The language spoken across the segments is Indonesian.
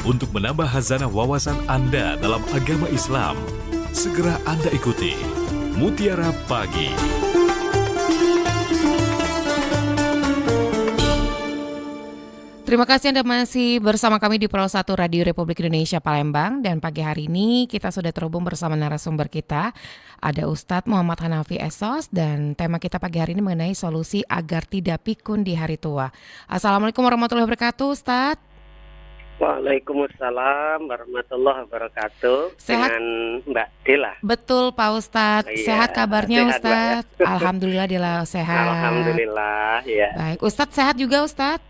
untuk menambah khazanah wawasan Anda dalam agama Islam. Segera Anda ikuti Mutiara Pagi. Terima kasih Anda masih bersama kami di Pro 1 Radio Republik Indonesia Palembang. Dan pagi hari ini kita sudah terhubung bersama narasumber kita. Ada Ustadz Muhammad Hanafi Esos, dan tema kita pagi hari ini mengenai solusi agar tidak pikun di hari tua. Assalamualaikum warahmatullahi wabarakatuh, Ustadz. Waalaikumsalam warahmatullahi wabarakatuh. Sehat? Dengan Mbak Dila. Betul Pak Ustadz. Iya, Sehat kabarnya sehat, Ustadz? Mbak, ya. Alhamdulillah Dila sehat. Alhamdulillah, ya. Baik, Ustadz sehat juga Ustadz?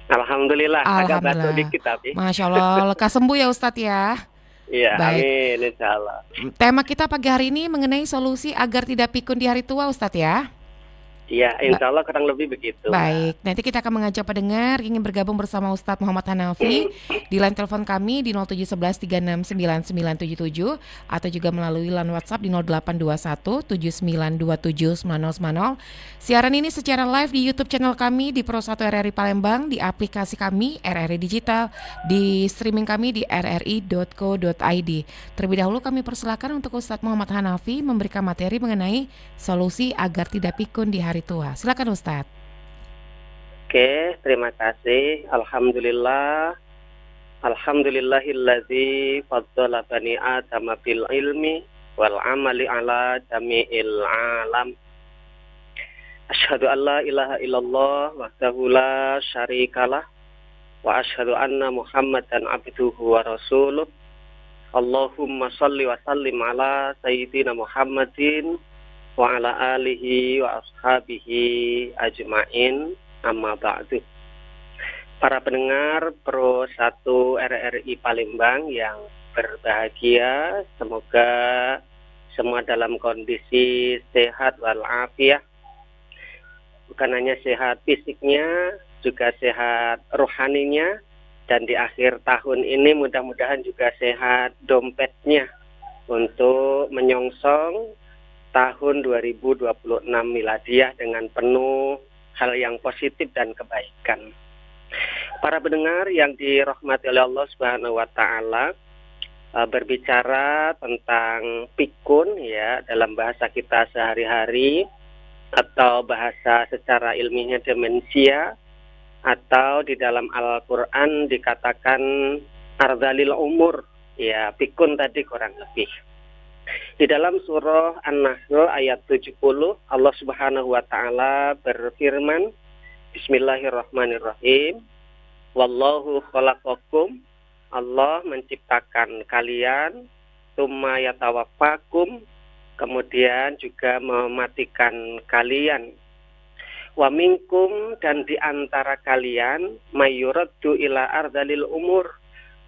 Alhamdulillah, agak batuk Alhamdulillah. dikit tapi. Masya Allah, lekas sembuh ya Ustadz ya. Iya, Baik. amin insyaallah. Tema kita pagi hari ini mengenai solusi agar tidak pikun di hari tua Ustadz ya. Iya, insyaallah kurang lebih begitu. Baik, nanti kita akan mengajak pendengar ingin bergabung bersama Ustadz Muhammad Hanafi di line telepon kami di 0711369977 atau juga melalui line WhatsApp di 082179279090. Siaran ini secara live di YouTube channel kami di Pro 1 RRI Palembang, di aplikasi kami RRI Digital, di streaming kami di rri.co.id. Terlebih dahulu kami persilakan untuk Ustadz Muhammad Hanafi memberikan materi mengenai solusi agar tidak pikun di hari tua. Silakan Ustadz. Oke, terima kasih. Alhamdulillah. Alhamdulillahilladzi faddala bani Adam bil ilmi wal amali ala jami'il alam. Asyhadu an la ilaha illallah wahdahu la syarikalah wa asyhadu anna Muhammadan abduhu wa rasuluh. Allahumma shalli wa sallim ala sayyidina Muhammadin wa ala alihi wa ashabihi ajma'in, amma ba'du. Para pendengar Pro 1 RRI Palembang yang berbahagia, semoga semua dalam kondisi sehat walafiat. Bukan hanya sehat fisiknya, juga sehat rohaninya, dan di akhir tahun ini mudah-mudahan juga sehat dompetnya untuk menyongsong tahun 2026 miladiah dengan penuh hal yang positif dan kebaikan. Para pendengar yang dirahmati oleh Allah Subhanahu wa taala, berbicara tentang pikun ya dalam bahasa kita sehari-hari, atau bahasa secara ilmiahnya demensia, atau di dalam Al-Qur'an dikatakan ardalil umur, ya pikun tadi kurang lebih. Di dalam surah An-Nahl ayat 70, Allah Subhanahu wa taala berfirman, Bismillahirrahmanirrahim. Wallahu khalaqakum, Allah menciptakan kalian, tsumma yatawaffakum, kemudian juga mematikan kalian. Wa minkum, dan di antara kalian, mayyuraddu ila ardalil umur,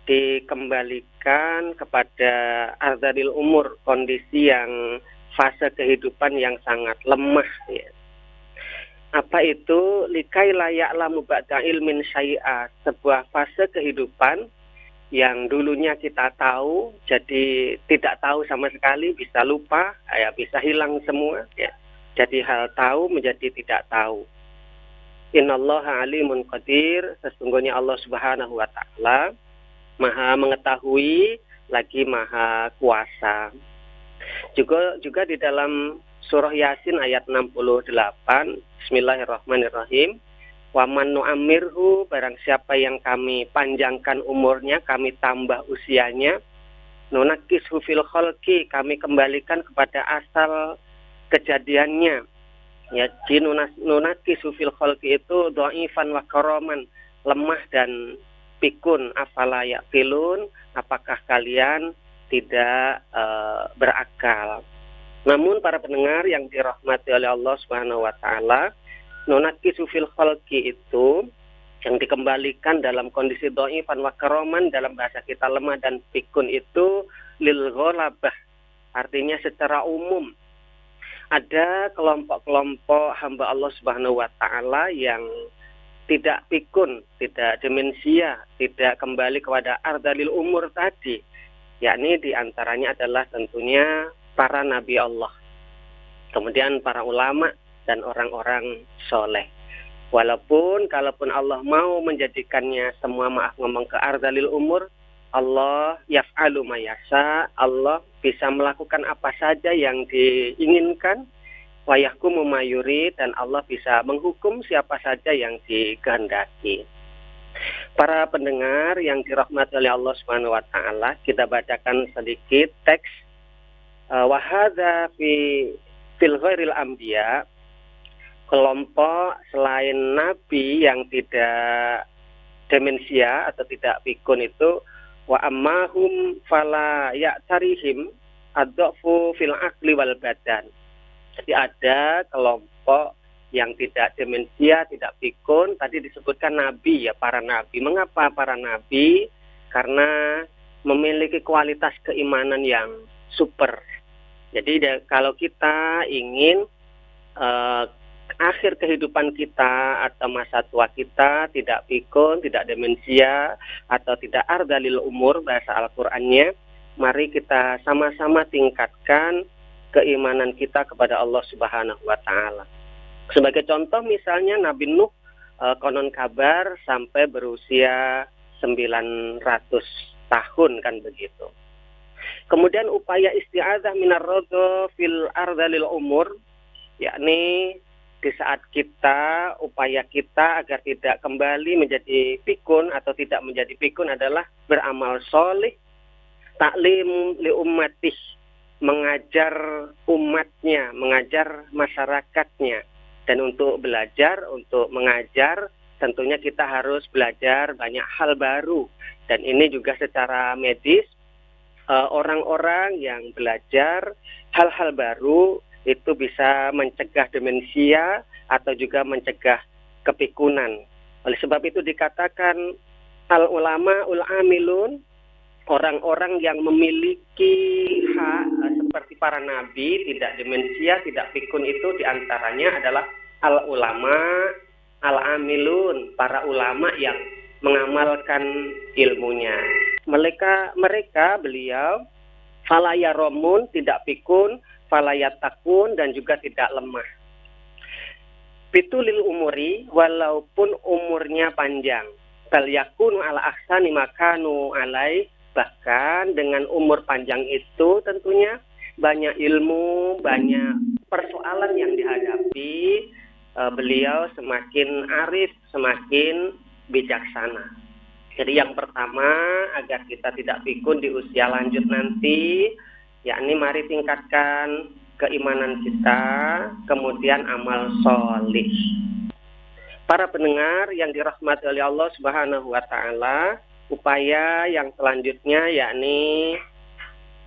dikembalikan kepada ardalil umur, kondisi yang fase kehidupan yang sangat lemah ya. Apa itu? Likai layak lamu ba'da ilmin syai'a, sebuah fase kehidupan yang dulunya kita tahu, jadi tidak tahu sama sekali, bisa lupa, ya bisa hilang semua ya. Jadi hal tahu menjadi tidak tahu. Innallaha alimun qadir, sesungguhnya Allah Subhanahu wa taala Maha mengetahui lagi Maha kuasa. Juga di dalam surah Yasin ayat 68, Bismillahirrahmanirrahim. Wa man nu'ammirhu, barang siapa yang kami panjangkan umurnya, kami tambah usianya, nunakishu fil khalqi, kami kembalikan kepada asal kejadiannya. Ya, nunakishu fil khalqi itu dhaifan wa karaman, lemah dan pikun. Afala yaqilun, apakah kalian tidak berakal? Namun para pendengar yang dirahmati oleh Allah Subhanahu wa taala, nunakisu fil khalqi itu yang dikembalikan dalam kondisi dhaifan wa karaman, dalam bahasa kita lemah dan pikun itu lil ghalabah, artinya secara umum ada kelompok-kelompok hamba Allah Subhanahu wa taala yang tidak pikun, tidak demensia, tidak kembali kepada ardalil umur tadi, yakni diantaranya adalah tentunya para nabi Allah, kemudian para ulama dan orang-orang soleh. Walaupun kalaupun Allah mau menjadikannya semua, maaf ngomong, ke ardalil umur, Allah yaf'alu ma yasha, Allah bisa melakukan apa saja yang diinginkan, wa yahkumu ma yurid, dan Allah bisa menghukum siapa saja yang dikehendaki. Para pendengar yang dirahmati oleh Allah Subhanahu wa taala, kita bacakan sedikit teks wa hadza fil ghairil anbiya, kelompok selain nabi yang tidak demensia atau tidak pikun itu, wa ammahum fala ya'tarihim ad-dha'fu fil aqli wal badan. Jadi ada kelompok yang tidak demensia, tidak pikun, tadi disebutkan nabi, ya, para nabi. Mengapa para nabi? Karena memiliki kualitas keimanan yang super. Jadi kalau kita ingin akhir kehidupan kita atau masa tua kita tidak pikun, tidak demensia, atau tidak ardalil umur bahasa Al-Qur'annya, mari kita sama-sama tingkatkan keimanan kita kepada Allah Subhanahu wa taala. Sebagai contoh misalnya Nabi Nuh, konon kabar sampai berusia 900 tahun, kan begitu. Kemudian upaya isti'adzah minar radha fil ardalil umur, yakni di saat kita, upaya kita agar tidak kembali menjadi pikun atau tidak menjadi pikun adalah beramal soleh, taklim li ummatih, mengajar umatnya, mengajar masyarakatnya. Dan untuk belajar, untuk mengajar, tentunya kita harus belajar banyak hal baru. Dan ini juga secara medis, orang-orang yang belajar hal-hal baru itu bisa mencegah demensia atau juga mencegah kepikunan. Oleh sebab itu dikatakan al-ulama ul-amilun, orang-orang yang memiliki hak seperti para nabi, tidak demensia, tidak pikun, itu diantaranya adalah al-ulama al-amilun, para ulama yang mengamalkan ilmunya. Mereka beliau falayaromun, tidak pikun, falayatakun, dan juga tidak lemah. Bitulil umuri, walaupun umurnya panjang. Bal yakunu ala ahsani makanu alai, bahkan dengan umur panjang itu tentunya banyak ilmu, banyak persoalan yang dihadapi, beliau semakin arif, semakin bijaksana. Jadi yang pertama, agar kita tidak pikun di usia lanjut nanti, yakni mari tingkatkan keimanan kita, kemudian amal solih. Para pendengar yang dirahmati oleh Allah Subhanahu wa taala, upaya yang selanjutnya yakni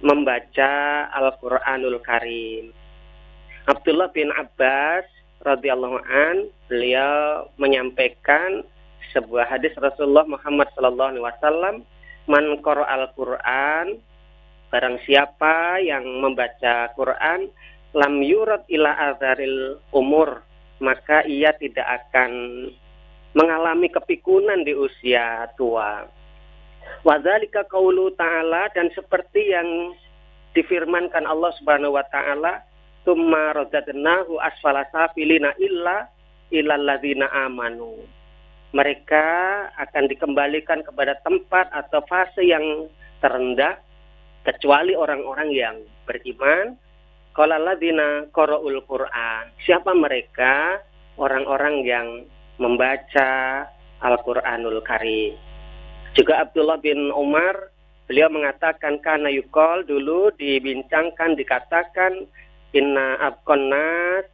membaca Al-Qur'anul Karim. Abdullah bin Abbas radhiyallahu an, beliau menyampaikan sebuah hadis Rasulullah Muhammad sallallahu alaihi wasallam, man qara'al Qur'an, barang siapa yang membaca Quran, lam yurad ila adzaril umur, maka ia tidak akan mengalami kepikunan di usia tua. Wadzalika qaulu ta'ala, dan seperti yang difirmankan Allah Subhanahu wa taala, tsumma radadnahu asfala safilina illa ilal ladzina amanu. Mereka akan dikembalikan kepada tempat atau fase yang terendah kecuali orang-orang yang beriman. Qala ladzina qara'ul Qur'an. Siapa mereka? Orang-orang yang membaca Al-Qur'anul Karim. Juga Abdullah bin Umar, beliau mengatakan kana yuqal, dulu dibincangkan, dikatakan inna abqannas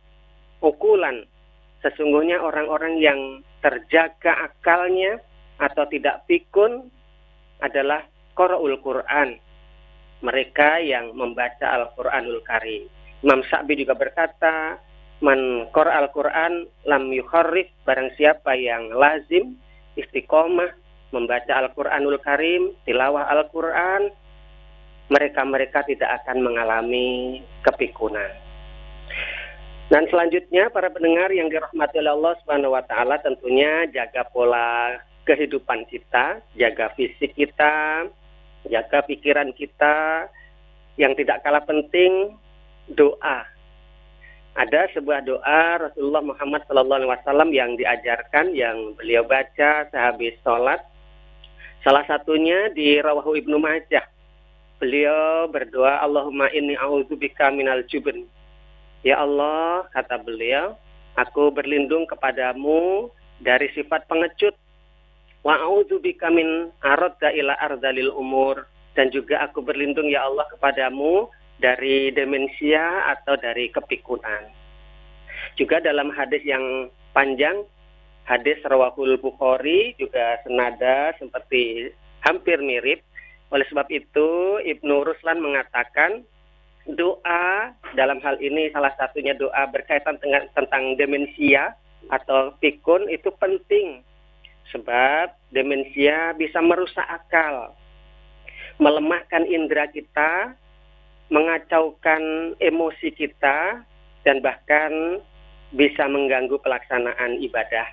ukulan, sesungguhnya orang-orang yang terjaga akalnya atau tidak pikun adalah qara'ul Qur'an, mereka yang membaca Al-Qur'anul Karim. Imam Sa'bi juga berkata, man qara'al Qur'an lam yukharrif, barang siapa yang lazim istiqomah membaca Al-Qur'anul Karim, tilawah Al-Qur'an, mereka tidak akan mengalami kepikunan. Dan selanjutnya para pendengar yang dirahmati oleh Allah Subhanahu wa taala, tentunya jaga pola kehidupan kita, jaga fisik kita, jaga pikiran kita. Yang tidak kalah penting, doa. Ada sebuah doa Rasulullah Muhammad SAW yang diajarkan, yang beliau baca sehabis sholat. Salah satunya di Rawahu Ibnu Majah. Beliau berdoa, Allahumma inni a'udzubika minal jubn. Ya Allah, kata beliau, aku berlindung kepadamu dari sifat pengecut. Wa a'udzubika min aradda ila ardalil umur. Dan juga aku berlindung ya Allah kepadamu dari demensia atau dari kepikunan. Juga dalam hadis yang panjang, hadis Rawahul Bukhari juga senada seperti hampir mirip. Oleh sebab itu Ibnu Ruslan mengatakan doa dalam hal ini salah satunya doa berkaitan dengan tentang demensia atau pikun itu penting. Sebab demensia bisa merusak akal, melemahkan indera kita, mengacaukan emosi kita, dan bahkan bisa mengganggu pelaksanaan ibadah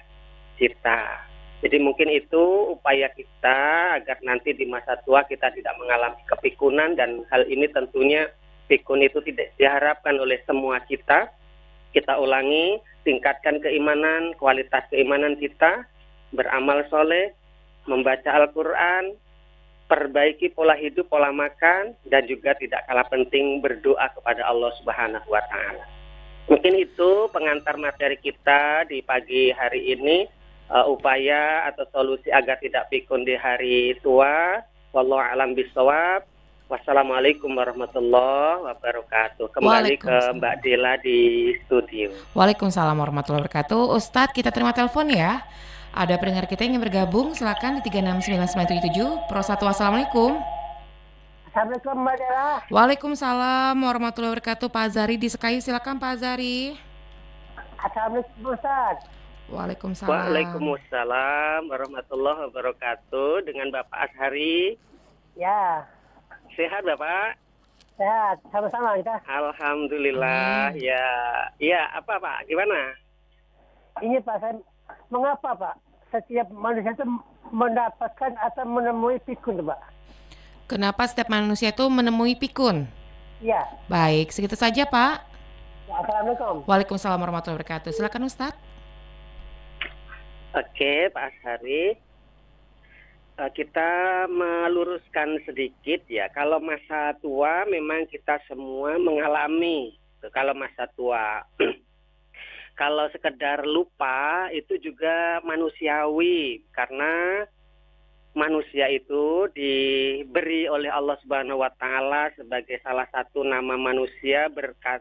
kita. Jadi mungkin itu upaya kita agar nanti di masa tua kita tidak mengalami kepikunan, dan hal ini tentunya pikun itu tidak diharapkan oleh semua kita. Kita ulangi, tingkatkan keimanan, kualitas keimanan kita, beramal soleh, membaca Al-Quran, perbaiki pola hidup, pola makan, dan juga tidak kalah penting berdoa kepada Allah Subhanahu wa Ta'ala. Mungkin itu pengantar materi kita di pagi hari ini, upaya atau solusi agar tidak pikun di hari tua. Wallahu a'lam bishawab. Wassalamualaikum warahmatullahi wabarakatuh. Kembali ke Mbak Dila di studio. Waalaikumsalam warahmatullahi wabarakatuh. Ustadz, kita terima telepon ya. Ada pendengar kita yang ingin bergabung, silakan di 369977. Pro 1, wassalamualaikum. Assalamualaikum Mbak Dela. Waalaikumsalam warahmatullahi wabarakatuh. Pak Azari di Sekayu, silakan Pak Azari. Assalamualaikum Ustaz. Waalaikumsalam. Waalaikumsalam warahmatullahi wabarakatuh. Dengan Bapak Ashari. Ya. Sehat Bapak? Sehat, sama-sama kita. Alhamdulillah. Ya. Ya, apa Pak? Gimana? Ini Pak, mengapa Pak setiap manusia itu mendapatkan atau menemui pikun Pak? Kenapa setiap manusia itu menemui pikun? Iya. Baik, segitu saja Pak. Ya, Assalamualaikum. Waalaikumsalam warahmatullahi wabarakatuh. Silakan Ustadz. Oke, Pak Ashari. Kita meluruskan sedikit ya. Kalau masa tua memang kita semua mengalami. Kalau masa tua. Kalau sekedar lupa itu juga manusiawi, karena manusia itu diberi oleh Allah Subhanahu wa Ta'ala sebagai salah satu nama manusia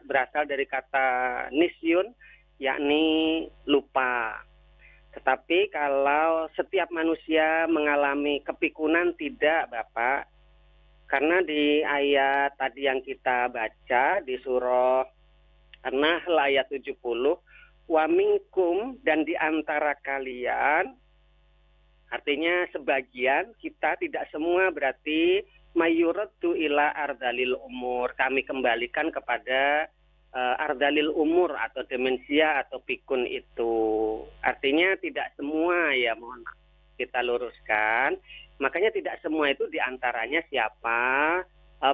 berasal dari kata nisyun, yakni lupa. Tetapi kalau setiap manusia mengalami kepikunan, tidak Bapak. Karena di ayat tadi yang kita baca di surah An-Nahl ayat 70, wa minkum, dan di antara kalian, artinya sebagian, kita tidak semua, berarti mayuraddu ila ardalil umur, kami kembalikan kepada ardalil umur atau demensia atau pikun itu. Artinya tidak semua ya, mohon kita luruskan. Makanya tidak semua itu diantaranya siapa?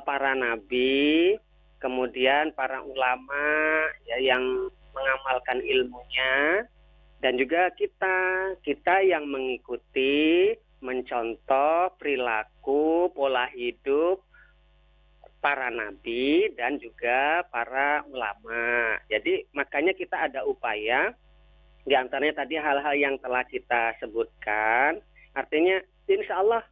Para nabi, kemudian para ulama ya, yang mengamalkan ilmunya, dan juga kita yang mengikuti, mencontoh perilaku, pola hidup para nabi dan juga para ulama. Jadi makanya kita ada upaya, di antaranya tadi hal-hal yang telah kita sebutkan. Artinya insya Allah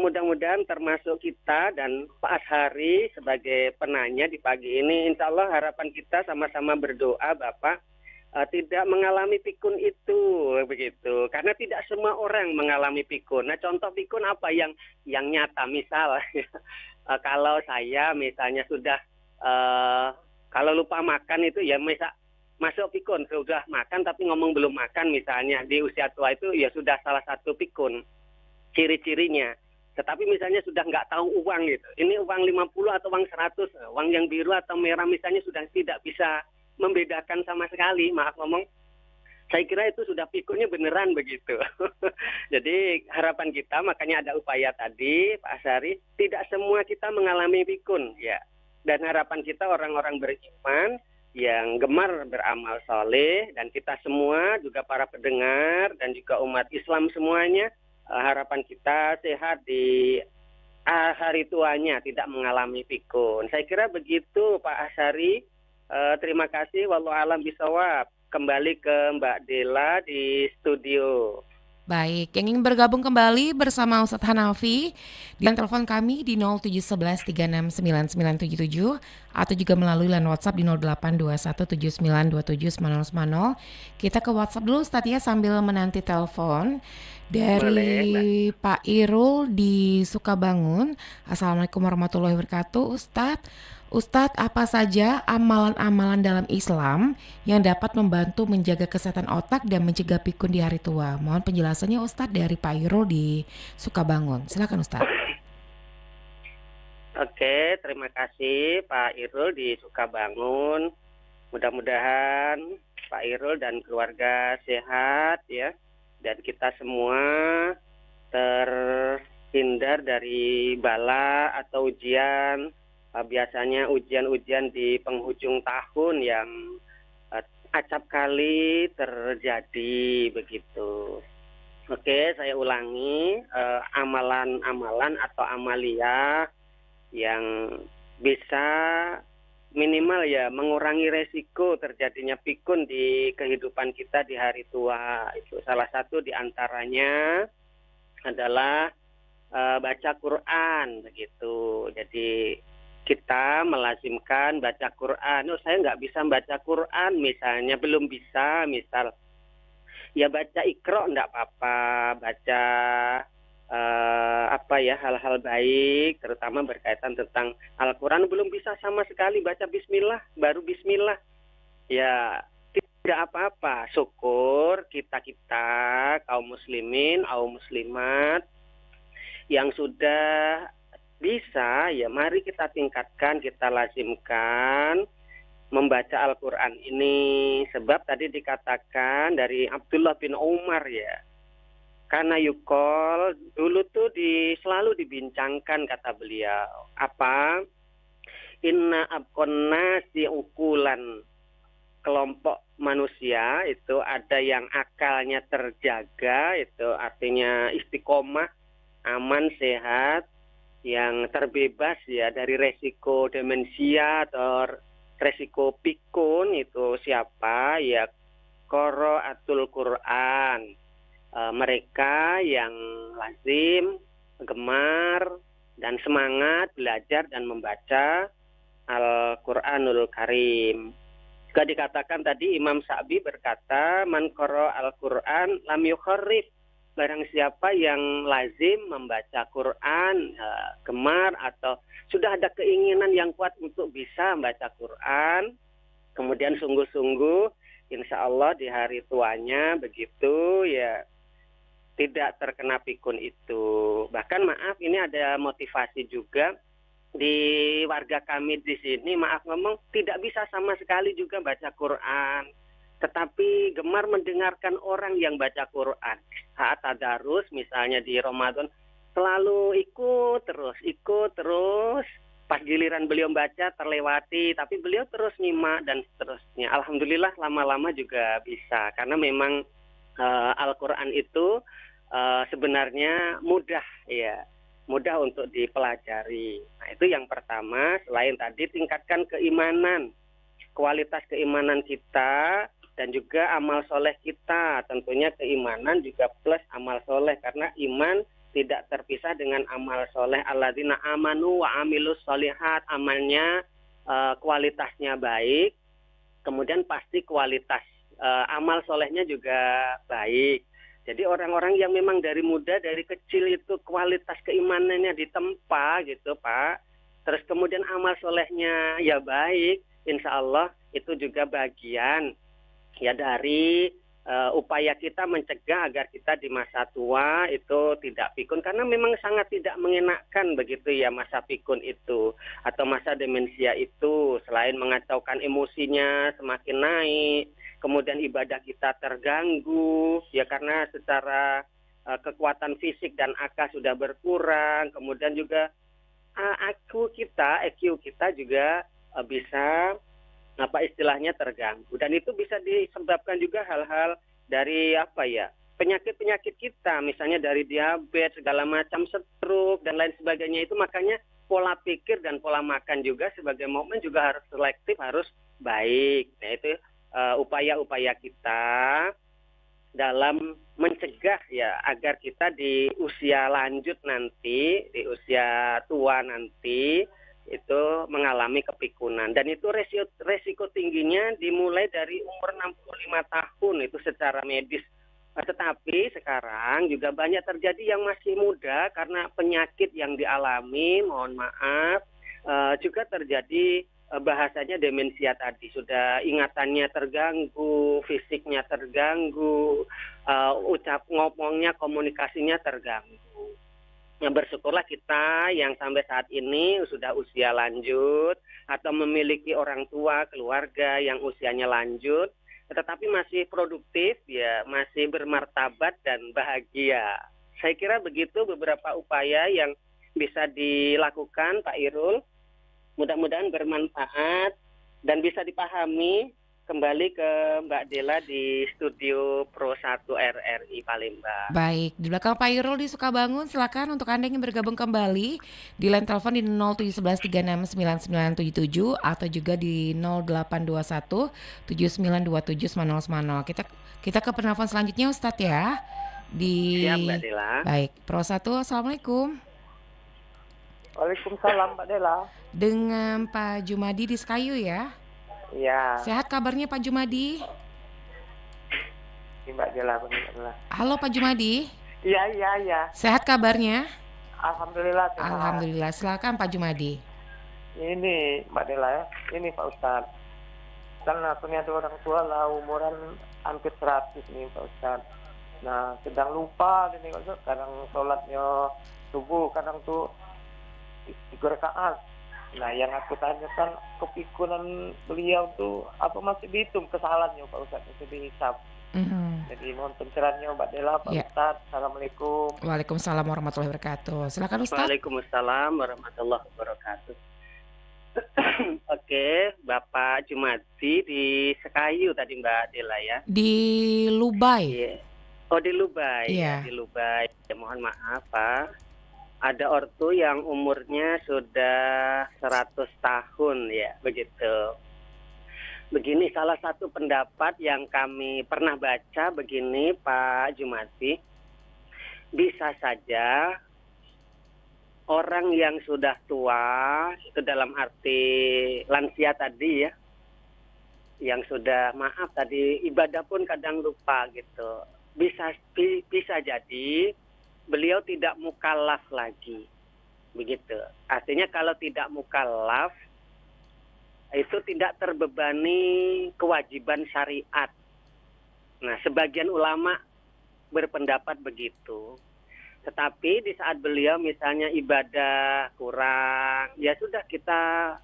mudah-mudahan termasuk kita dan Pak Ashari sebagai penanya di pagi ini, insya Allah harapan kita sama-sama berdoa Bapak tidak mengalami pikun itu, begitu. Karena tidak semua orang mengalami pikun. Nah, contoh pikun apa yang nyata, misal kalau saya misalnya sudah kalau lupa makan itu ya masuk pikun, sudah makan tapi ngomong belum makan misalnya, di usia tua itu ya sudah salah satu pikun ciri-cirinya. Tetapi misalnya sudah nggak tahu uang gitu, ini uang 50 atau uang 100, uang yang biru atau merah misalnya sudah tidak bisa membedakan sama sekali, maaf ngomong, saya kira itu sudah pikunnya beneran begitu. Jadi harapan kita, makanya ada upaya tadi Pak Ashari, tidak semua kita mengalami pikun ya. Dan harapan kita orang-orang beriman yang gemar beramal soleh, dan kita semua juga para pendengar dan juga umat Islam semuanya, harapan kita sehat di hari tuanya, tidak mengalami pikun. Saya kira begitu Pak Asyari. Terima kasih. Wallahu alam bisawab. Kembali ke Mbak Dela di studio. Baik, yang ingin bergabung kembali bersama Ustadz Hanafi, di telepon kami di 0711369977 atau juga melalui line WhatsApp di 082179279090. Kita ke WhatsApp dulu Ustadz ya sambil menanti telepon. Dari Pak Irul di Sukabangun. Assalamualaikum warahmatullahi wabarakatuh Ustadz. Ustadz, apa saja amalan-amalan dalam Islam yang dapat membantu menjaga kesehatan otak dan mencegah pikun di hari tua? Mohon penjelasannya Ustadz dari Pak Irul di Sukabangun. Silakan Ustadz. Oke, terima kasih Pak Irul di Sukabangun. Mudah-mudahan Pak Irul dan keluarga sehat ya, dan kita semua terhindar dari bala atau ujian. Biasanya ujian-ujian di penghujung tahun yang acap kali terjadi begitu. Oke, saya ulangi, amalan-amalan atau amalia yang bisa minimal ya mengurangi resiko terjadinya pikun di kehidupan kita di hari tua. Itu salah satu di antaranya adalah baca Quran begitu. Jadi kita melazimkan baca Quran. Saya nggak bisa baca Quran misalnya, belum bisa, misal ya baca Iqra nggak apa-apa, baca hal-hal baik, terutama berkaitan tentang Al-Quran. Belum bisa sama sekali baca Bismillah, baru Bismillah, ya tidak apa-apa. Syukur kita kaum muslimin, kaum muslimat yang sudah bisa, ya mari kita tingkatkan, kita lazimkan membaca Al-Quran ini. Sebab tadi dikatakan dari Abdullah bin Umar ya, karena yukol dulu tuh selalu dibincangkan kata beliau, apa? Inna abkonna si ukulan, kelompok manusia itu ada yang akalnya terjaga, itu artinya istiqomah, aman, sehat, yang terbebas ya dari resiko demensia atau resiko pikun. Itu siapa? Ya qiraatul Quran. Mereka yang lazim, gemar dan semangat belajar dan membaca Al-Quranul Karim. Juga dikatakan tadi Imam Sa'bi berkata, man qara al-Quran lam yukharrif. Barang siapa yang lazim membaca Quran, gemar atau sudah ada keinginan yang kuat untuk bisa membaca Quran, kemudian sungguh-sungguh, insya Allah di hari tuanya begitu ya tidak terkena pikun itu. Bahkan maaf, ini ada motivasi juga di warga kami di sini, maaf ngomong, tidak bisa sama sekali juga baca Quran, tetapi gemar mendengarkan orang yang baca Quran. Saat tadarus misalnya di Ramadan, selalu ikut terus. Pas giliran beliau baca terlewati, tapi beliau terus nyimak dan seterusnya. Alhamdulillah lama-lama juga bisa, karena memang Al-Quran itu sebenarnya mudah ya, mudah untuk dipelajari. Nah, itu yang pertama. Selain tadi tingkatkan keimanan, kualitas keimanan kita, dan juga amal soleh kita. Tentunya keimanan juga plus amal soleh, karena iman tidak terpisah dengan amal soleh. Alladzina amanu wa amilus solihat. Amalnya kualitasnya baik, kemudian pasti kualitas amal solehnya juga baik. Jadi orang-orang yang memang dari muda, dari kecil itu kualitas keimanannya ditempa gitu Pak, terus kemudian amal solehnya ya baik, insya Allah itu juga bagian ya dari upaya kita mencegah agar kita di masa tua itu tidak pikun, karena memang sangat tidak mengenakkan begitu ya masa pikun itu atau masa demensia itu. Selain mengacaukan emosinya semakin naik, kemudian ibadah kita terganggu ya karena secara kekuatan fisik dan akal sudah berkurang, kemudian juga EQ kita juga bisa apa istilahnya terganggu, dan itu bisa disebabkan juga hal-hal dari penyakit-penyakit kita, misalnya dari diabetes segala macam, stroke dan lain sebagainya. Itu makanya pola pikir dan pola makan juga sebagai momen juga harus selektif, harus baik. Nah itu upaya-upaya kita dalam mencegah ya agar kita di usia lanjut nanti, di usia tua nanti itu mengalami kepikunan, dan itu resiko tingginya dimulai dari umur 65 tahun itu secara medis. Tetapi sekarang juga banyak terjadi yang masih muda karena penyakit yang dialami, mohon maaf, juga terjadi bahasanya demensia tadi, sudah ingatannya terganggu, fisiknya terganggu, ngomongnya, komunikasinya terganggu. Nah, bersyukurlah kita yang sampai saat ini sudah usia lanjut atau memiliki orang tua, keluarga yang usianya lanjut, tetapi masih produktif, ya, masih bermartabat dan bahagia. Saya kira begitu beberapa upaya yang bisa dilakukan, Pak Irul. Mudah-mudahan bermanfaat dan bisa dipahami. Kembali ke Mbak Dela di studio Pro 1 RRI Palembang. Baik, di belakang Pak Irul di Sukabangun, silakan untuk Anda yang bergabung kembali di line telepon di 07113699977 atau juga di 0821792790. Kita ke penelpon selanjutnya Ustadz ya. Siap Mbak Dela. Baik, Pro 1, Assalamualaikum. Waalaikumsalam Mbak Dela. Dengan Pak Jumadi di Sekayu ya. Iya. Sehat kabarnya Pak Jumadi? Mbak Dela, Mbak Dela. Halo Pak Jumadi. Iya. Sehat kabarnya? Alhamdulillah. Sehat. Alhamdulillah. Silakan Pak Jumadi. Ini Mbak Dela ya. Ini Pak Ustadz. Kan aku ada orang tua lah umuran hampir 100 nih Pak Ustadz. Nah sedang lupa ini kadang sholatnya subuh, kadang tuh 3 rakaat. Nah yang aku tanyakan kepikunan beliau tuh apa masih dihitung kesalahannya Pak Ustadz, masih dihisap. Jadi mohon pencerahannya Mbak Dela, Pak Ustadz. Assalamualaikum. Waalaikumsalam warahmatullahi wabarakatuh. Silakan Ustadz. Waalaikumsalam warahmatullahi wabarakatuh. Oke, Bapak Jumadi di Sekayu tadi Mbak Dela ya. Di Lubai. Yeah. Oh di Lubai. Yeah. Ya, di Lubai. Ya, mohon maaf Pak. Ada ortu yang umurnya sudah 100 tahun ya, begitu. Begini salah satu pendapat yang kami pernah baca begini Pak Jumadi, bisa saja orang yang sudah tua, itu dalam arti lansia tadi ya, yang sudah maaf tadi ibadah pun kadang lupa gitu, bisa jadi beliau tidak mukallaf lagi, begitu. Artinya kalau tidak mukallaf itu tidak terbebani kewajiban syariat. Nah, sebagian ulama berpendapat begitu. Tetapi di saat beliau misalnya ibadah kurang, ya sudah kita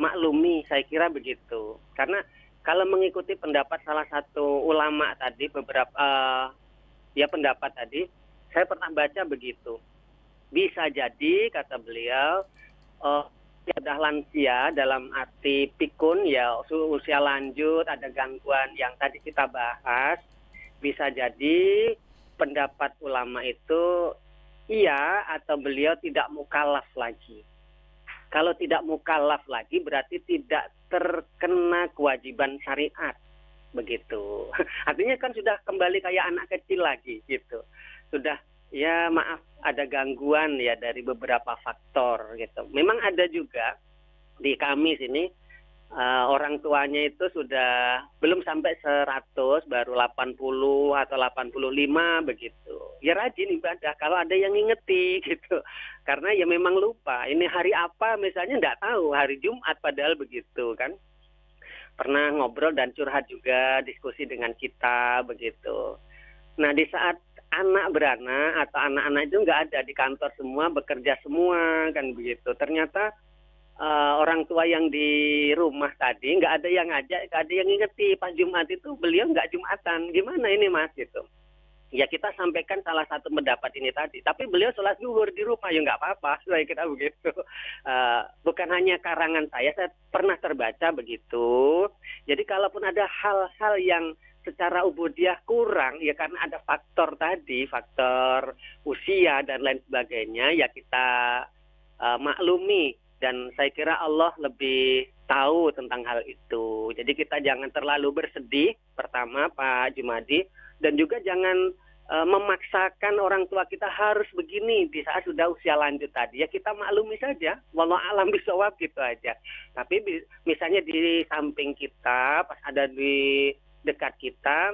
maklumi, saya kira begitu. Karena kalau mengikuti pendapat salah satu ulama tadi, pendapat tadi, saya pernah baca begitu. Bisa jadi, kata beliau, sudah lansia dalam arti pikun, ya usia lanjut, ada gangguan yang tadi kita bahas. Bisa jadi pendapat ulama itu iya atau beliau tidak mukallaf lagi. Kalau tidak mukallaf lagi berarti tidak terkena kewajiban syariat. Begitu. Artinya kan sudah kembali kayak anak kecil lagi gitu. Sudah ya maaf ada gangguan ya dari beberapa faktor gitu. Memang ada juga di kami sini orang tuanya itu sudah belum sampai 100, baru 80 atau 85 begitu. Ya rajin ibadah kalau ada yang ngingeti gitu. Karena ya memang lupa. Ini hari apa misalnya enggak tahu, hari Jumat padahal begitu kan. Pernah ngobrol dan curhat juga, diskusi dengan kita begitu. Nah di saat anak beranak atau anak-anak itu nggak ada di kantor semua, bekerja semua kan begitu. Ternyata orang tua yang di rumah tadi nggak ada yang ngajak, nggak ada yang ngingeti pas Jumat itu beliau nggak Jumatan. Gimana ini Mas gitu? Ya kita sampaikan salah satu pendapat ini tadi, tapi beliau sholat zuhur di rumah, ya nggak apa-apa, saya kira begitu. Bukan hanya karangan saya pernah terbaca begitu. Jadi kalaupun ada hal-hal yang secara ubudiyah kurang, ya karena ada faktor tadi, faktor usia dan lain sebagainya, ya kita maklumi. Dan saya kira Allah lebih tahu tentang hal itu. Jadi kita jangan terlalu bersedih, pertama Pak Jumadi, dan juga jangan memaksakan orang tua kita harus begini di saat sudah usia lanjut tadi. Ya kita maklumi saja, wallahu alam bisawab gitu aja. Tapi misalnya di samping kita, pas ada di dekat kita,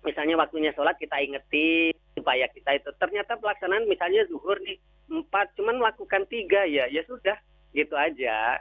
misalnya waktunya sholat kita ingetin supaya kita itu ternyata pelaksanaan misalnya zuhur nih 4, cuman melakukan 3 ya sudah gitu aja.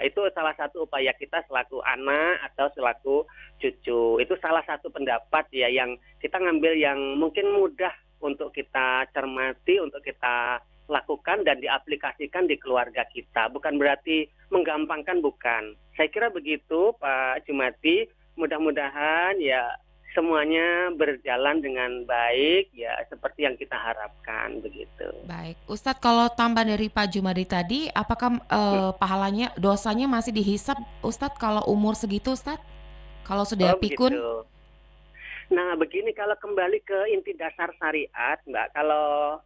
Itu salah satu upaya kita selaku anak atau selaku cucu. Itu salah satu pendapat ya yang kita ngambil yang mungkin mudah untuk kita cermati, untuk kita lakukan dan diaplikasikan di keluarga kita. Bukan berarti menggampangkan, bukan. Saya kira begitu Pak Jumadi. Mudah-mudahan ya semuanya berjalan dengan baik ya seperti yang kita harapkan begitu. Baik, Ustadz, kalau tambah dari Pak Jumadi tadi, apakah pahalanya, dosanya masih dihisap Ustadz kalau umur segitu Ustadz? Kalau sudah pikun? Begitu. Nah begini, kalau kembali ke inti dasar syariat Mbak, kalau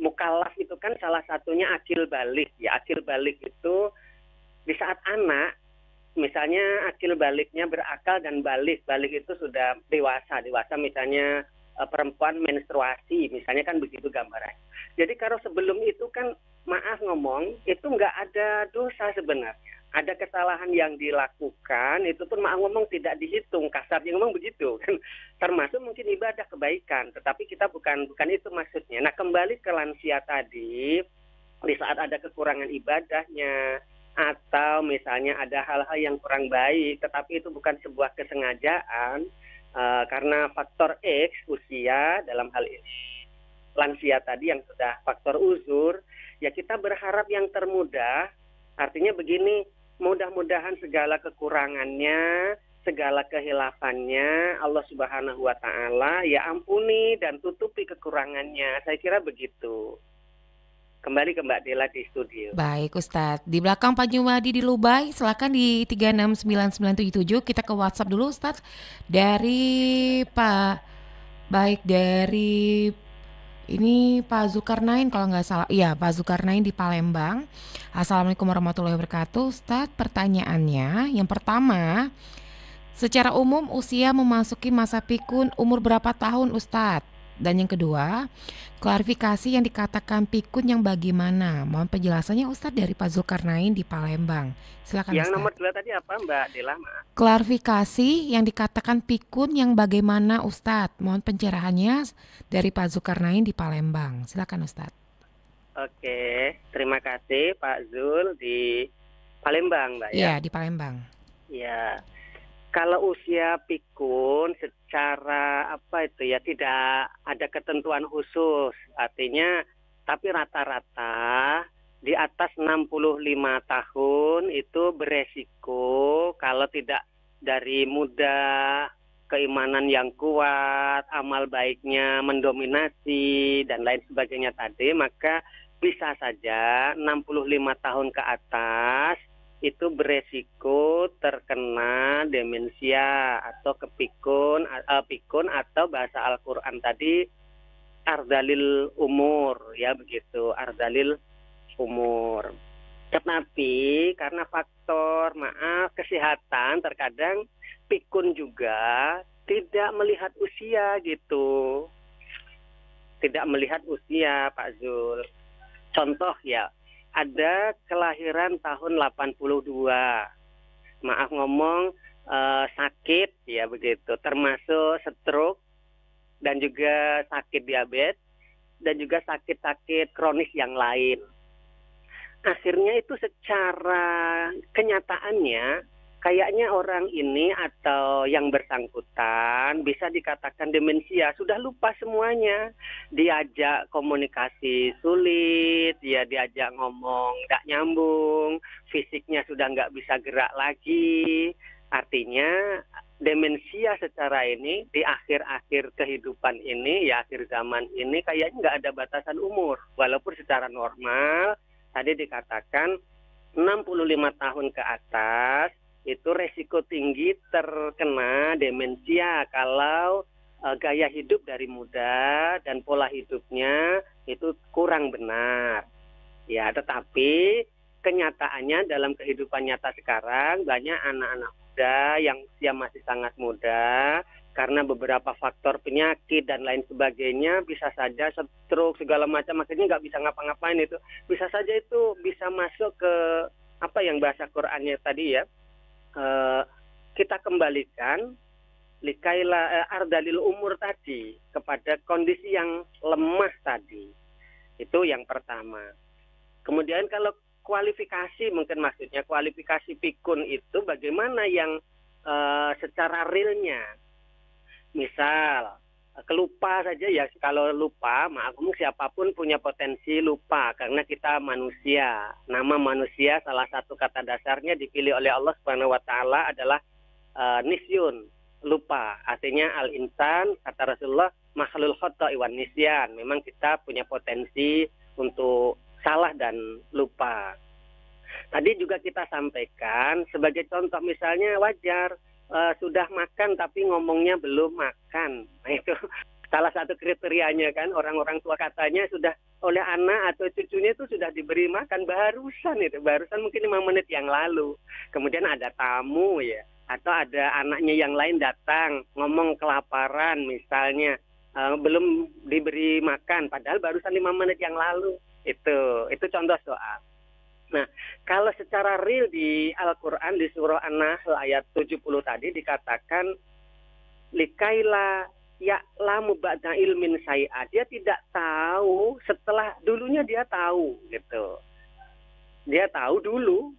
mukallaf itu kan salah satunya akil balik ya. Akil balik itu di saat anak, misalnya akil baliknya berakal dan balik itu sudah dewasa misalnya perempuan menstruasi, misalnya kan begitu gambaran. Jadi kalau sebelum itu kan maaf ngomong, itu nggak ada dosa sebenarnya. Ada kesalahan yang dilakukan, itu pun maaf ngomong tidak dihitung, kasarnya ngomong begitu kan. Termasuk mungkin ibadah kebaikan, tetapi kita bukan itu maksudnya. Nah kembali ke lansia tadi, di saat ada kekurangan ibadahnya, atau misalnya ada hal-hal yang kurang baik, tetapi itu bukan sebuah kesengajaan, karena faktor X, usia dalam hal ini, lansia tadi yang sudah faktor uzur, ya kita berharap yang termudah, artinya begini, mudah-mudahan segala kekurangannya, segala kehilafannya, Allah Subhanahu wa Ta'ala ya ampuni dan tutupi kekurangannya, saya kira begitu. Kembali ke Mbak Dela di studio. Baik Ustadz, di belakang Pak Jumadi di Lubai, silakan di 369977. Kita ke WhatsApp dulu Ustadz. Dari ini Pak Zulkarnain kalau nggak salah. Iya, Pak Zulkarnain di Palembang. Assalamualaikum warahmatullahi wabarakatuh. Ustadz, pertanyaannya yang pertama, secara umum usia memasuki masa pikun umur berapa tahun Ustadz? Dan yang kedua, klarifikasi yang dikatakan pikun yang bagaimana? Mohon penjelasannya Ustadz dari Pak Zulkarnain di Palembang. Silakan Yang Ustadz. nomor 2 tadi apa Mbak Dela? Klarifikasi yang dikatakan pikun yang bagaimana Ustadz? Mohon pencerahannya dari Pak Zulkarnain di Palembang. Silakan Ustadz. Oke, terima kasih Pak Zul di Palembang Mbak ya. Iya, di Palembang. Ya. Kalau usia pikun secara tidak ada ketentuan khusus, artinya tapi rata-rata di atas 65 tahun itu beresiko kalau tidak dari muda, keimanan yang kuat, amal baiknya mendominasi dan lain sebagainya tadi, maka bisa saja 65 tahun ke atas itu beresiko terkena demensia atau pikun atau bahasa Al-Quran tadi ardalil umur ya begitu, ardalil umur. Tetapi karena faktor kesehatan terkadang pikun juga tidak melihat usia gitu. Tidak melihat usia Pak Zul. Contoh ya, ada kelahiran tahun 82, maaf ngomong sakit ya begitu, termasuk stroke dan juga sakit diabetes dan juga sakit-sakit kronis yang lain. Akhirnya itu secara kenyataannya kayaknya orang ini atau yang bersangkutan bisa dikatakan demensia, sudah lupa semuanya. Diajak komunikasi sulit, dia diajak ngomong nggak nyambung, fisiknya sudah nggak bisa gerak lagi, Artinya demensia secara ini di akhir-akhir kehidupan ini, ya akhir zaman ini kayaknya nggak ada batasan umur. Walaupun secara normal tadi dikatakan 65 tahun ke atas itu resiko tinggi terkena demensia kalau gaya hidup dari muda dan pola hidupnya itu kurang benar. Ya, tetapi kenyataannya dalam kehidupan nyata sekarang banyak anak-anak muda yang usia masih sangat muda karena beberapa faktor penyakit dan lain sebagainya bisa saja stroke segala macam, akhirnya nggak bisa ngapa-ngapain itu bisa saja itu bisa masuk ke apa yang bahasa Qur'annya tadi ya, kita kembalikan likaila ardalil umur tadi kepada kondisi yang lemah tadi. Itu yang pertama. Kemudian kalau kualifikasi, mungkin maksudnya kualifikasi pikun itu bagaimana yang secara realnya. Misal kelupa saja ya, kalau lupa maaf siapapun punya potensi lupa karena kita manusia. Nama manusia salah satu kata dasarnya dipilih oleh Allah Subhanahu wa taala adalah nisyun, lupa. Artinya al-insan kata Rasulullah makhlul khata'i wan nisyan. Memang kita punya potensi untuk salah dan lupa. Tadi juga kita sampaikan sebagai contoh misalnya wajar sudah makan tapi ngomongnya belum makan. Nah, itu salah satu kriterianya kan, orang-orang tua katanya sudah oleh anak atau cucunya itu sudah diberi makan barusan mungkin 5 menit yang lalu. Kemudian ada tamu ya, atau ada anaknya yang lain datang ngomong kelaparan misalnya, belum diberi makan padahal barusan 5 menit yang lalu. Itu contoh soal. Nah, kalau secara real di Al-Quran di surah An-Nahl ayat 70 tadi dikatakan likaila ya'lamu ba'da ilmin syai'a. Dia tidak tahu setelah dulunya dia tahu gitu. Dia tahu dulu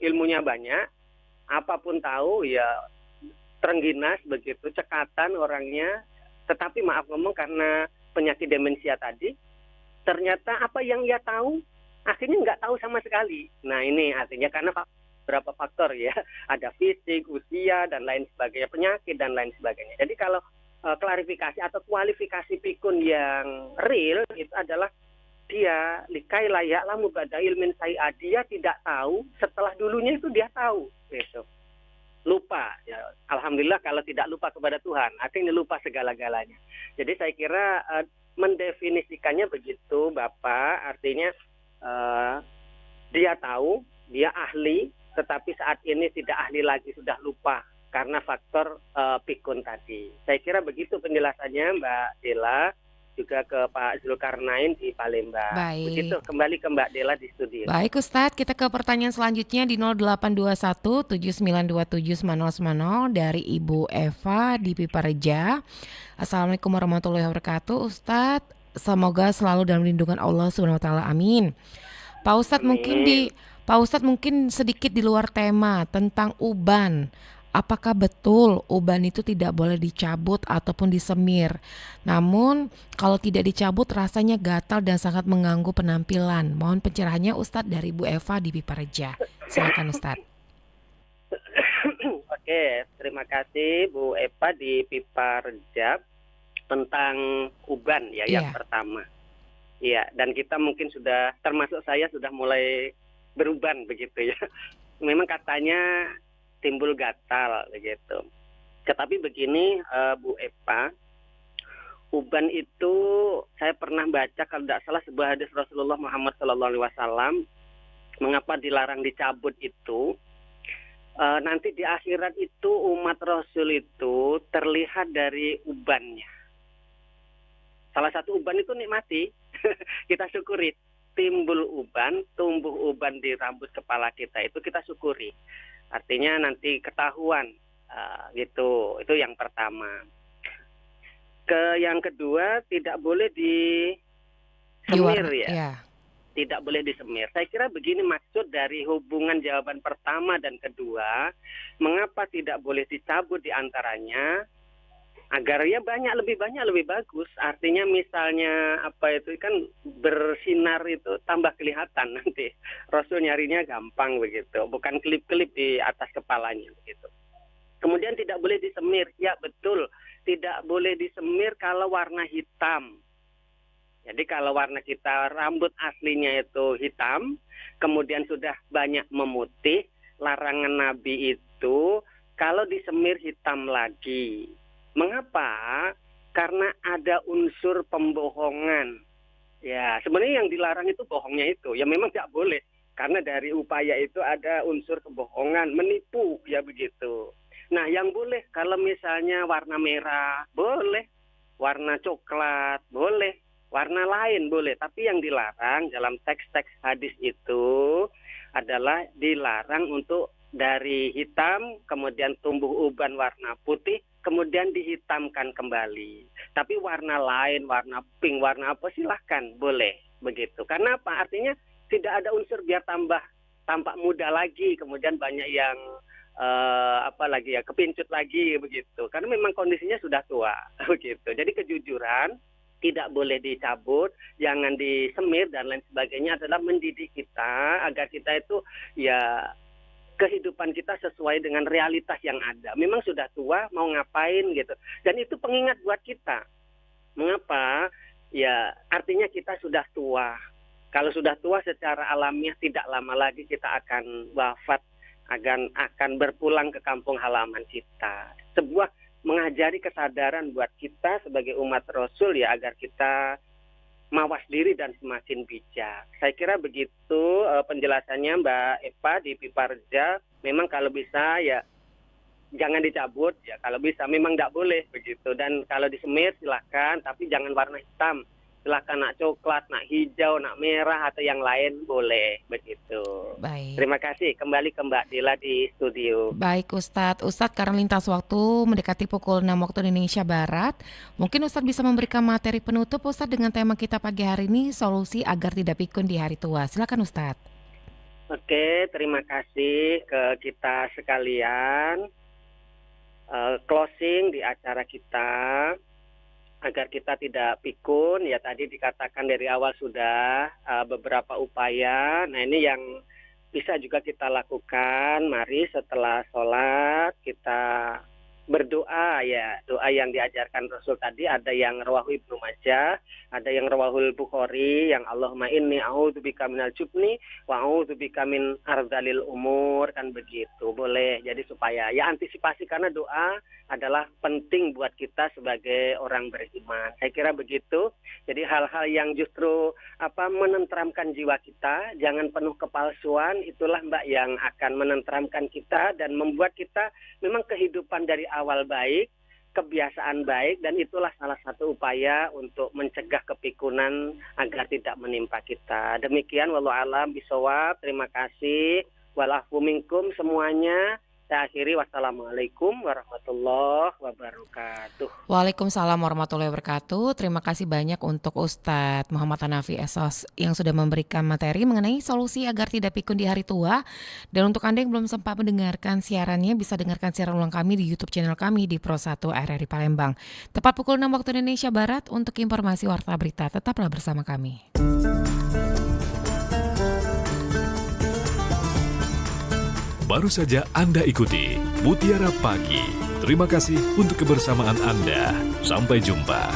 ilmunya banyak, apapun tahu ya terengginas begitu, cekatan orangnya, tetapi maaf ngomong karena penyakit demensia tadi, ternyata apa yang ia tahu akhirnya nggak tahu sama sekali. Nah ini artinya karena beberapa faktor ya, ada fisik, usia dan lain sebagainya, penyakit dan lain sebagainya. Jadi kalau klarifikasi atau kualifikasi pikun yang real itu adalah dia likai layak lamu ba'da ilmin syai'a, dia tidak tahu setelah dulunya itu dia tahu gitu. Lupa ya, alhamdulillah kalau tidak lupa kepada Tuhan, artinya lupa segala-galanya. Jadi saya kira mendefinisikannya begitu Bapak, artinya dia tahu, dia ahli, tetapi saat ini tidak ahli lagi, sudah lupa karena faktor pikun tadi. Saya kira begitu penjelasannya Mbak Dela, juga ke Pak Zulkarnain di Palembang. Baik. Begitu, kembali ke Mbak Dela di studio. Baik Ustadz, kita ke pertanyaan selanjutnya di 0821 7927 9010 dari Ibu Eva di Pipareja. Assalamualaikum warahmatullahi wabarakatuh. Ustadz, semoga selalu dalam lindungan Allah Subhanahu wa taala. Amin. Pak Ustadz, mungkin sedikit di luar tema tentang uban. Apakah betul uban itu tidak boleh dicabut ataupun disemir? Namun kalau tidak dicabut rasanya gatal dan sangat mengganggu penampilan. Mohon pencerahannya Ustadz dari Bu Eva di Pipareja. Silakan Ustadz. Oke, terima kasih Bu Eva di Pipareja tentang uban ya yang pertama. Iya, dan kita mungkin sudah, termasuk saya sudah mulai beruban begitu ya. Memang katanya timbul gatal begitu. Tetapi begini Bu Eva, uban itu saya pernah baca kalau tidak salah sebuah hadis Rasulullah Muhammad SAW, mengapa dilarang dicabut itu. Nanti di akhirat itu umat Rasul itu terlihat dari ubannya. Salah satu uban itu nikmati, kita syukuri. Timbul uban, tumbuh uban di rambut kepala kita itu kita syukuri. Artinya nanti ketahuan gitu. Itu yang pertama. Yang kedua tidak boleh disemir ya. Tidak boleh disemir. Saya kira begini maksud dari hubungan jawaban pertama dan kedua, mengapa tidak boleh dicabut di antaranya? Agar ya lebih banyak lebih bagus. Artinya misalnya apa itu kan bersinar itu tambah kelihatan nanti. Rasul nyarinya gampang begitu, bukan klip-klip di atas kepalanya begitu. Kemudian tidak boleh disemir. Ya betul, tidak boleh disemir kalau warna hitam. Jadi kalau warna kita rambut aslinya itu hitam, kemudian sudah banyak memutih, larangan Nabi itu kalau disemir hitam lagi. Mengapa? Karena ada unsur pembohongan. Ya, sebenarnya yang dilarang itu bohongnya itu. Ya memang tidak boleh. Karena dari upaya itu ada unsur kebohongan, menipu, ya begitu. Nah, yang boleh kalau misalnya warna merah, boleh. Warna coklat, boleh. Warna lain boleh. Tapi yang dilarang dalam teks-teks hadis itu adalah dilarang untuk dari hitam, kemudian tumbuh uban warna putih, kemudian dihitamkan kembali. Tapi warna lain, warna pink, warna apa silahkan, boleh. Begitu. Karena apa? Artinya tidak ada unsur biar tampak muda lagi, kemudian banyak yang kepincut lagi begitu. Karena memang kondisinya sudah tua begitu. Jadi kejujuran tidak boleh dicabut, jangan disemir dan lain sebagainya adalah mendidik kita agar kita itu ya kehidupan kita sesuai dengan realitas yang ada. Memang sudah tua, mau ngapain gitu. Dan itu pengingat buat kita. Mengapa? Ya artinya kita sudah tua. Kalau sudah tua secara alamiah tidak lama lagi kita akan wafat, akan berpulang ke kampung halaman kita. Sebuah mengajari kesadaran buat kita sebagai umat Rasul ya agar kita mawas diri dan semakin bijak. Saya kira begitu penjelasannya Mbak Eva di Piparja. Memang kalau bisa ya jangan dicabut ya, kalau bisa memang tidak boleh begitu. Dan kalau disemir silakan, tapi jangan warna hitam. Silakan nak coklat, nak hijau, nak merah atau yang lain boleh begitu. Baik. Terima kasih. Kembali ke Mbak Dila di studio. Baik Ustadz karena lintas waktu mendekati pukul 6 waktu Indonesia Barat, mungkin Ustadz bisa memberikan materi penutup Ustadz dengan tema kita pagi hari ini, solusi agar tidak pikun di hari tua. Silakan Ustadz. Oke, terima kasih ke kita sekalian. Closing di acara kita agar kita tidak pikun, ya tadi dikatakan dari awal sudah beberapa upaya. Nah ini yang bisa juga kita lakukan. Mari setelah sholat kita berdoa ya, doa yang diajarkan Rasul tadi ada yang rawahu Ibnu Majah, ada yang rawahul Bukhari, yang Allahumma inni a'udzubika minal jubni wa a'udzubika min ardalil umur, kan begitu. Boleh. Jadi supaya ya antisipasi, karena doa adalah penting buat kita sebagai orang beriman. Saya kira begitu. Jadi hal-hal yang justru menenteramkan jiwa kita, jangan penuh kepalsuan, itulah Mbak yang akan menenteramkan kita dan membuat kita memang kehidupan dari awal baik, kebiasaan baik, dan itulah salah satu upaya untuk mencegah kepikunan agar tidak menimpa kita. Demikian wallahu a'lam bishawab. Terima kasih. Walafu minkum semuanya. Saya akhiri, wassalamualaikum warahmatullahi wabarakatuh. Waalaikumsalam warahmatullahi wabarakatuh. Terima kasih banyak untuk Ustadz Muhammad Hanafi Esos yang sudah memberikan materi mengenai solusi agar tidak pikun di hari tua. Dan untuk Anda yang belum sempat mendengarkan siarannya, bisa dengarkan siaran ulang kami di YouTube channel kami di Pro 1 RRI Palembang. Tepat pukul 6 waktu Indonesia Barat. Untuk informasi warta berita, tetaplah bersama kami. Baru saja Anda ikuti Mutiara Pagi. Terima kasih untuk kebersamaan Anda. Sampai jumpa.